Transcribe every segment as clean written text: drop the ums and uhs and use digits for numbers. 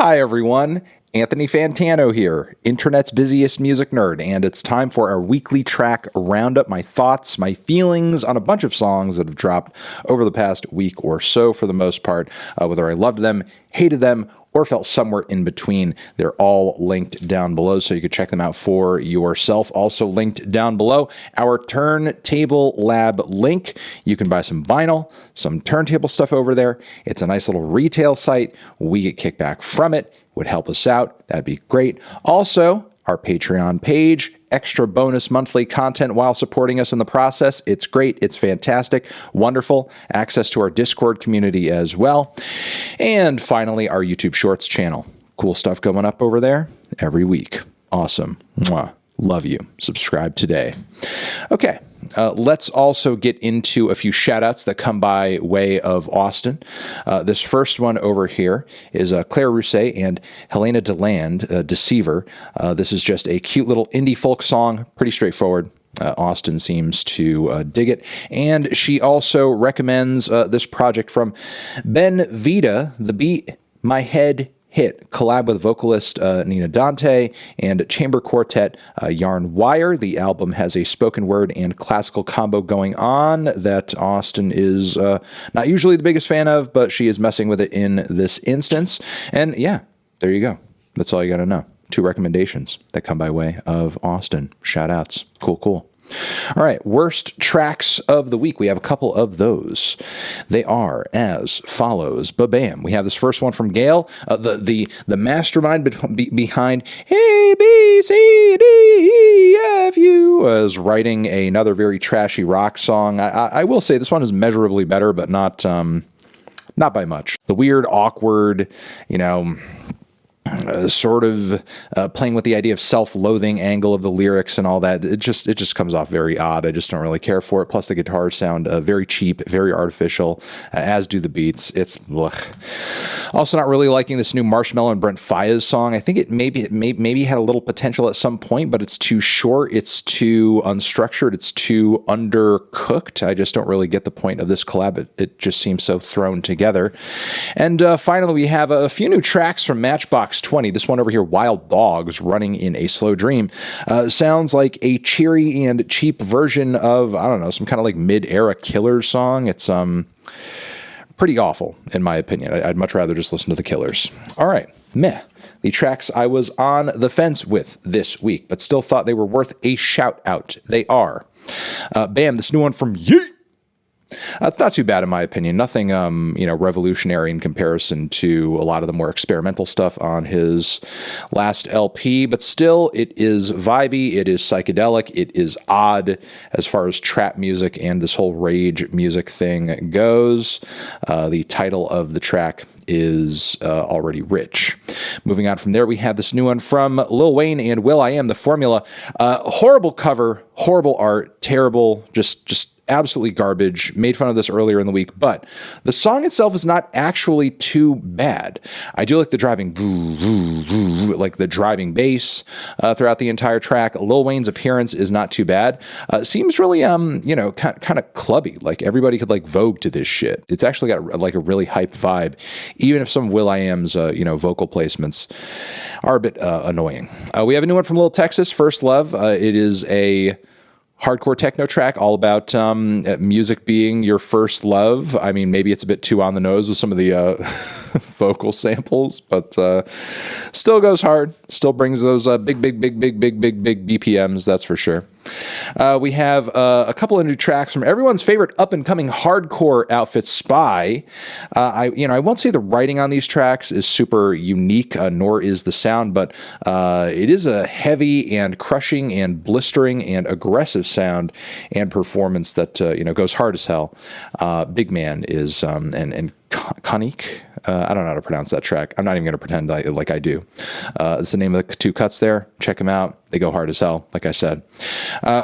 Hi, everyone. Anthony Fantano here, internet's busiest music nerd, and it's time for our weekly track roundup, my thoughts, my feelings on a bunch of songs that have dropped over the past week or so for the most part, whether I loved them, hated them, or felt somewhere in between. They're all linked down below, so you can check them out for yourself. Also linked down below, our Turntable Lab link. You can buy some vinyl, some turntable stuff over there. It's a nice little retail site. We get kickback from it. Would help us out. That'd be great. Also, our Patreon page, extra bonus monthly content while supporting us in the process. It's great. It's fantastic. Wonderful. Access to our Discord community as well. And finally, our YouTube Shorts channel. Cool stuff going up over there every week. Awesome. Mwah. Love you. Subscribe today. Okay. Let's also get into a few shout-outs that come by way of Austin. This first one over here is Claire Rousay and Helena Deland, Deceiver. This is just a cute little indie folk song, pretty straightforward. Austin seems to dig it. And she also recommends this project from Ben Vida, The Beat My Head Hit, collab with vocalist Nina Dante and chamber quartet Yarn Wire. The album has a spoken word and classical combo going on that Austin is not usually the biggest fan of, but she is messing with it in this instance. And yeah, there you go. That's all you got to know. 2 recommendations that come by way of Austin. Shout outs. Cool, cool. All right, worst tracks of the week. We have a couple of those. They are as follows. Ba-bam. We have this first one from Gail, the mastermind behind A, B, C, D, E, F, U, is writing another very trashy rock song. I will say this one is measurably better, but not by much. The weird, awkward, sort of playing with the idea of self-loathing angle of the lyrics and all that. It just comes off very odd. I just don't really care for it. Plus the guitars sound very cheap, very artificial, as do the beats. It's ugh. Also not really liking this new Marshmello and Brent Faiyaz song. I think it maybe had a little potential at some point, but it's too short. It's too unstructured. It's too undercooked. I just don't really get the point of this collab. It just seems so thrown together. And finally, we have a few new tracks from Matchbox 20. This one over here, Wild Dogs, Running in a Slow Dream. Sounds like a cheery and cheap version of, I don't know, some kind of like mid-era Killers song. It's pretty awful, in my opinion. I'd much rather just listen to the Killers. All right, meh. The tracks I was on the fence with this week, but still thought they were worth a shout-out. They are. Bam, this new one from Yeat. It's not too bad in my opinion. Nothing, revolutionary in comparison to a lot of the more experimental stuff on his last LP, but still it is vibey, it is psychedelic, it is odd as far as trap music and this whole rage music thing goes. The title of the track is already rich. Moving on from there, we have this new one from Lil Wayne and will.i.am, The Formula. Horrible cover, horrible art, terrible, just absolutely garbage. Made fun of this earlier in the week, but the song itself is not actually too bad. I do like the driving, like the driving bass throughout the entire track. Lil Wayne's appearance is not too bad. Seems really, kind of clubby. Like everybody could like Vogue to this shit. It's actually got like a really hyped vibe, even if some of will.i.am's, vocal placements are a bit annoying. We have a new one from Lil Texas, First Love. It is a hardcore techno track all about music being your first love. I mean, maybe it's a bit too on the nose with some of the vocal samples, but still goes hard. Still brings those big BPMs, that's for sure. We have a couple of new tracks from everyone's favorite up-and-coming hardcore outfit, Spy. I won't say the writing on these tracks is super unique, nor is the sound, but it is a heavy and crushing and blistering and aggressive sound and performance that goes hard as hell. Big Man is and Konik. I don't know how to pronounce that track. I'm not even going to pretend like I do. It's the name of the 2 cuts there. Check them out. They go hard as hell, like I said.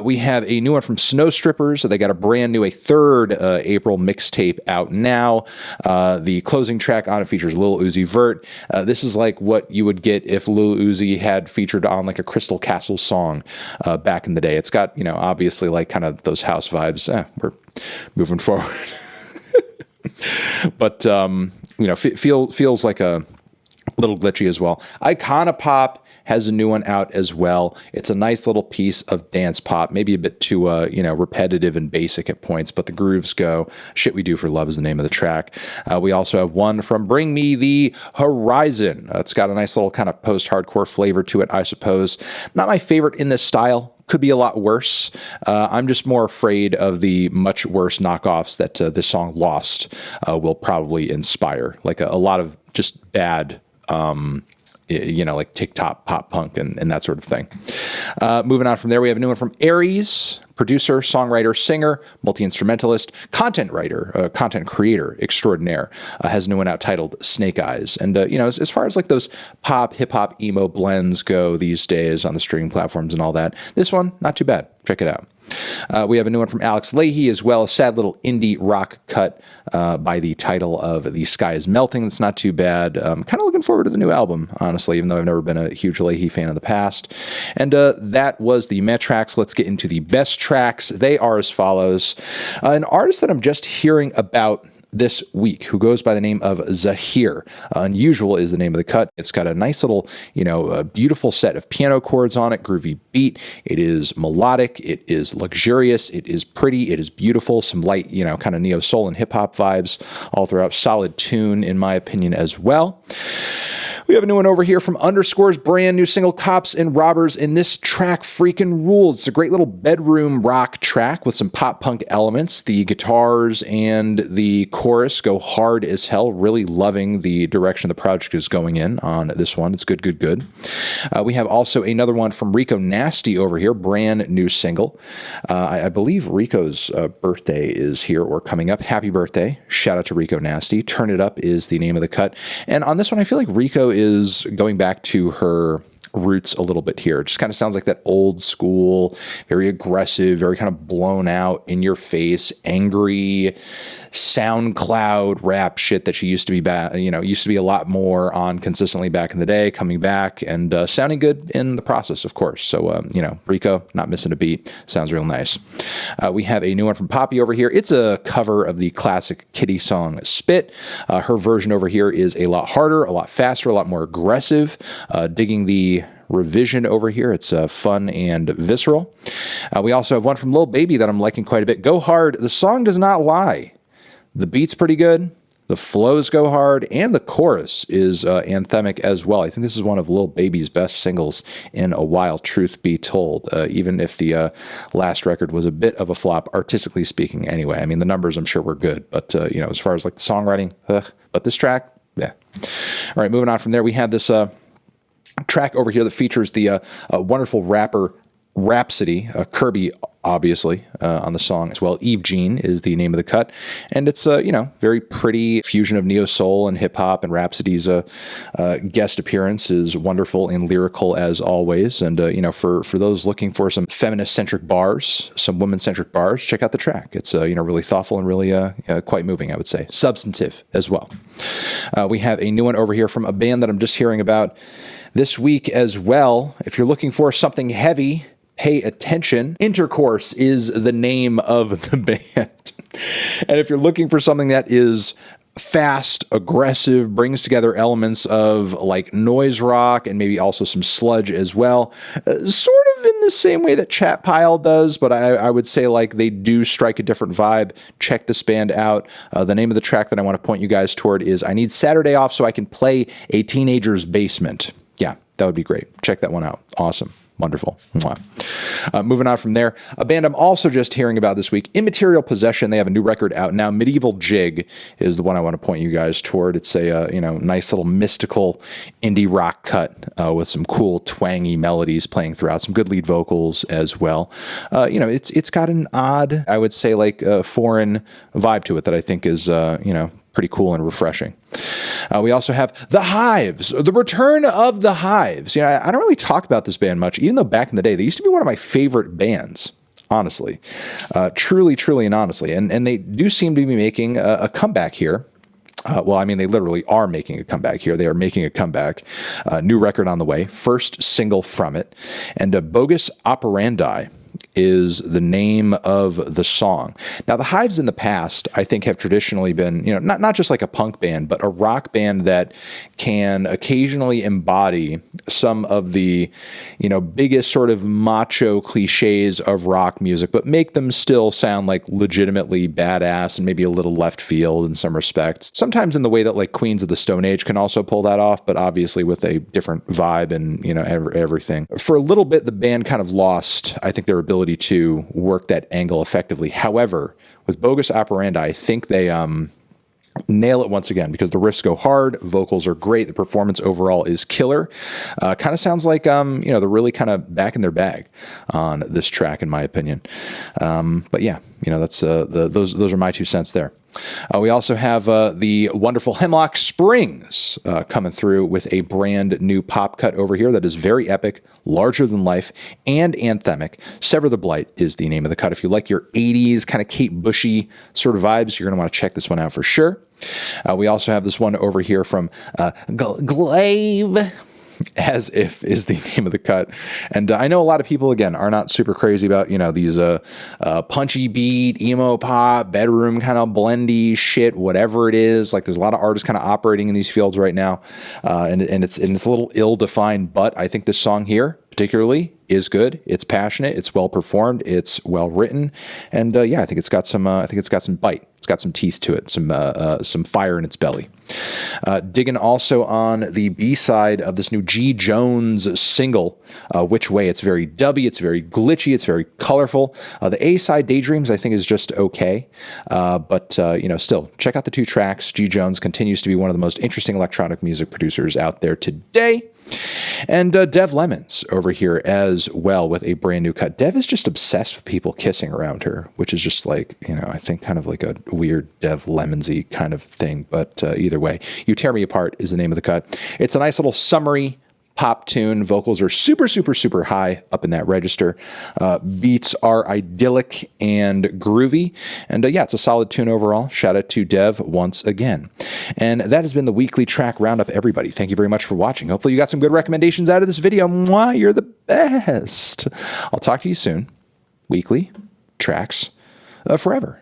We have a new one from Snow Strippers. They got a 3rd April mixtape out now. The closing track on it features Lil Uzi Vert. This is like what you would get if Lil Uzi had featured on like a Crystal Castle song back in the day. It's got, obviously like kind of those house vibes. We're moving forward. But, feels like a a little glitchy as well. Icona Pop has a new one out as well. It's a nice little piece of dance pop, maybe a bit too, repetitive and basic at points, but the grooves go. Shit We Do for Love is the name of the track. We also have one from Bring Me the Horizon. It's got a nice little kind of post-hardcore flavor to it, I suppose. Not my favorite in this style. Could be a lot worse. I'm just more afraid of the much worse knockoffs that this song Lost will probably inspire. Like a lot of just bad like TikTok pop punk and that sort of thing. Moving on from there, we have a new one from Aries, producer, songwriter, singer, multi-instrumentalist, content writer, content creator extraordinaire, has a new one out titled Snake Eyes. And, as far as like those pop, hip-hop, emo blends go these days on the streaming platforms and all that, this one, not too bad. Check it out. We have a new one from Alex Lahey as well, a sad little indie rock cut by the title of The Sky is Melting. That's not too bad. Kind of looking forward to the new album, honestly, even though I've never been a huge Lahey fan in the past. And that was the Met tracks. Let's get into the best tracks. They are as follows. An artist that I'm just hearing about this week, who goes by the name of Zahir. Unusual is the name of the cut. It's got a nice little, a beautiful set of piano chords on it, groovy beat. It is melodic. It is luxurious. It is pretty. It is beautiful. Some light, kind of neo soul and hip hop vibes all throughout. Solid tune, in my opinion, as well. We have a new one over here from Underscore's brand new single Cops and Robbers, and this track freaking rules. It's a great little bedroom rock track with some pop punk elements. The guitars and the chorus go hard as hell. Really loving the direction the project is going in on this one. It's good, good, good. We have also another one from Rico Nasty over here, brand new single. I believe Rico's birthday is here or coming up. Happy birthday. Shout out to Rico Nasty. Turn It Up is the name of the cut. And on this one, I feel like Rico is going back to her roots a little bit here. It just kind of sounds like that old school, very aggressive, very kind of blown out, in your face, angry SoundCloud rap shit that she used to be used to be a lot more on consistently back in the day, coming back and sounding good in the process, of course. So, Rico, not missing a beat. Sounds real nice. We have a new one from Poppy over here. It's a cover of the classic Kittie song Spit. Her version over here is a lot harder, a lot faster, a lot more aggressive. Digging the revision over here. It's fun and visceral. We also have one from Lil Baby that I'm liking quite a bit. Go Hard. The song does not lie. The beat's pretty good. The flows go hard, and the chorus is anthemic as well. I think this is one of Lil Baby's best singles in a while, truth be told, even if the last record was a bit of a flop, artistically speaking anyway. I mean, the numbers I'm sure were good, but, as far as like the songwriting, but this track, yeah. All right, moving on from there, we have this track over here that features the wonderful rapper Rapsody, Kirby, obviously, on the song as well. Eve Jean is the name of the cut. And it's, very pretty fusion of neo soul and hip hop, and Rapsody's guest appearance is wonderful and lyrical as always. And, for those looking for some feminist-centric bars, some women-centric bars, check out the track. It's, really thoughtful and really quite moving, I would say. Substantive as well. We have a new one over here from a band that I'm just hearing about this week as well. If you're looking for something heavy, pay attention. Intercourse is the name of the band. And if you're looking for something that is fast, aggressive, brings together elements of like noise rock and maybe also some sludge as well, sort of in the same way that Chat Pile does, but I would say like they do strike a different vibe. Check this band out. The name of the track that I want to point you guys toward is I Need Saturday Off So I Can Play a Teenager's Basement. Yeah, that would be great. Check that one out. Awesome. Wonderful. Moving on from there, a band I'm also just hearing about this week, Immaterial Possession. They have a new record out now. Medieval Jig is the one I want to point you guys toward. It's a nice little mystical indie rock cut with some cool twangy melodies playing throughout, some good lead vocals as well. It's got an odd, I would say, like foreign vibe to it that I think is pretty cool and refreshing. We also have the Hives, the return of the Hives. I don't really talk about this band much, even though back in the day, they used to be one of my favorite bands, honestly. Truly and honestly. And they do seem to be making a comeback here. They literally are making a comeback here. They are making a comeback. New record on the way. First single from it. And Bogus Operandi is the name of the song. Now, the Hives in the past, I think, have traditionally been, not just like a punk band, but a rock band that can occasionally embody some of the, biggest sort of macho cliches of rock music, but make them still sound like legitimately badass and maybe a little left field in some respects. Sometimes in the way that like Queens of the Stone Age can also pull that off, but obviously with a different vibe and, everything. For a little bit, the band kind of lost, I think, their ability to work that angle effectively. However, with Bogus Operandi, I think they nail it once again because the riffs go hard, vocals are great, the performance overall is killer. Kind of sounds like they're really kind of back in their bag on this track, in my opinion. But yeah, that's those are my 2 cents there. We also have the wonderful Hemlock Springs coming through with a brand new pop cut over here that is very epic, larger than life, and anthemic. Sever the Blight is the name of the cut. If you like your 80s kind of Kate Bushy sort of vibes, you're going to want to check this one out for sure. We also have this one over here from Glaive, As If is the name of the cut. And I know a lot of people, again, are not super crazy about, these punchy beat, emo pop, bedroom kind of blendy shit, whatever it is. Like, there's a lot of artists kind of operating in these fields right now. And it's a little ill-defined, but I think this song here particularly is good. It's passionate. It's well performed. It's well written. And I think it's got some bite. It's got some teeth to it, some fire in its belly. Digging also on the B-side of this new G. Jones single, Which Way. It's very dubby, it's very glitchy, it's very colorful. The A-side, Daydreams, I think is just okay. But still, check out the 2 tracks. G. Jones continues to be one of the most interesting electronic music producers out there today. And Dev Lemons over here as well with a brand new cut. Dev is just obsessed with people kissing around her, which is just like, I think kind of like a weird Dev Lemonsy kind of thing. But either way, You Tear Me Apart is the name of the cut. It's a nice little summery pop tune. Vocals are super, super, super high up in that register. Beats are idyllic and groovy. And it's a solid tune overall. Shout out to Dev once again. And that has been the weekly track roundup, everybody. Thank you very much for watching. Hopefully you got some good recommendations out of this video. Mwah, you're the best. I'll talk to you soon. Weekly tracks forever.